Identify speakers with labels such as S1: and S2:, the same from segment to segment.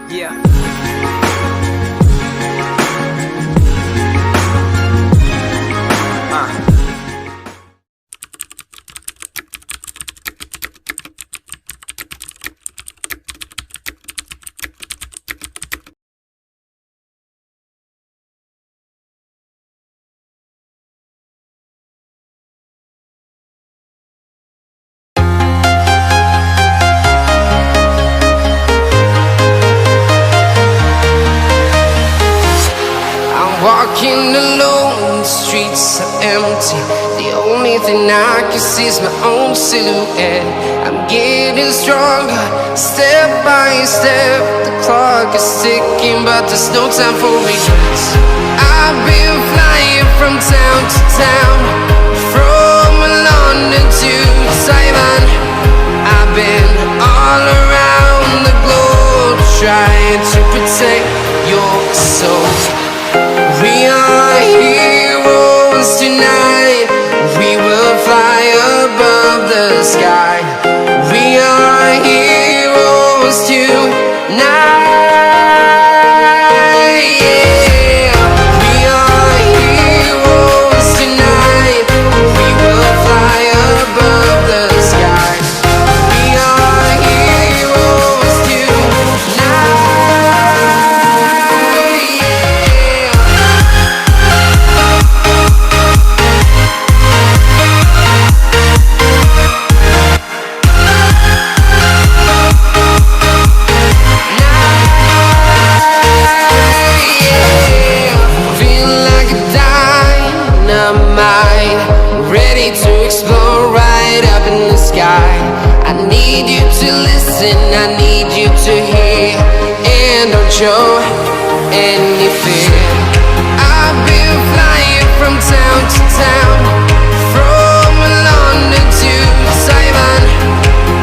S1: Yeah.
S2: Walking alone, the streets are empty. The only thing I can see is my own silhouette. I'm getting stronger, step by step. The clock is ticking, but there's no time for regrets. I've been flying from town to town, from London to Taiwan. I've been all around the globe, trying to protect your soul. We are heroes tonight. We will fly above the sky. We are heroes tonight. Yeah. We are heroes tonight. We will fly above the sky. We are heroes tonight. I need you to listen, I need you to hear, and don't show any fear. I've been flying from town to town, from London to Taiwan.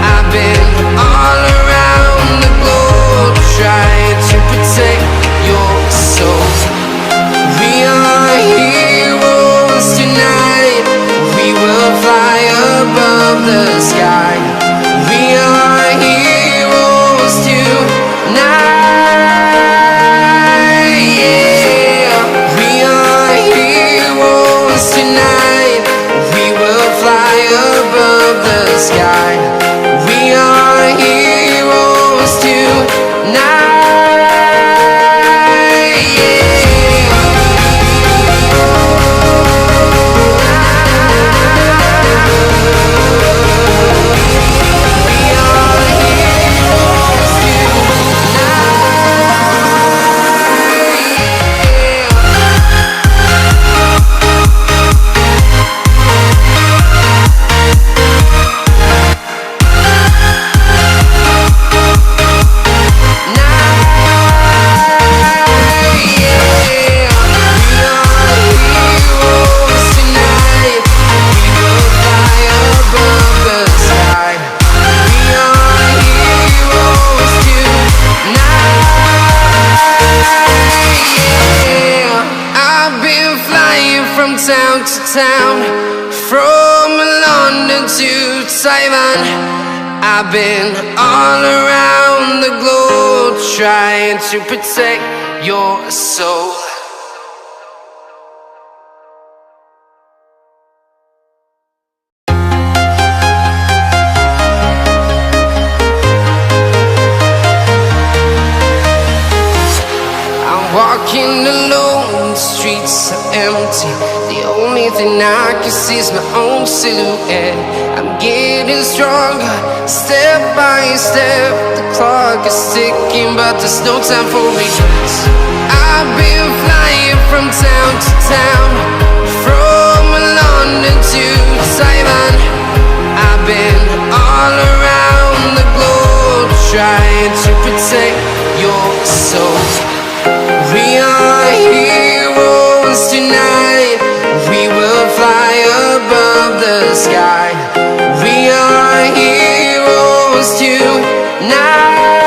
S2: I've been all around the globe, trying to protect your soul. We are heroes tonight. We will fly above the sky. We are heroes tonight. Yeah. We are heroes tonight. We will fly above the sky. We are heroes tonight. Town to town, from London to Taiwan. I've been all around the globe, trying to protect your soul. I'm walking alone, the streets are empty. The only thing I can see is my own silhouette. I'm getting stronger, step by step. The clock is ticking, but there's no time for regrets. I've been flying from town to town, from London to Taiwan. I've been all around the globe, trying to protect your soul. We are heroes tonight. We will fly above the sky. We are heroes tonight.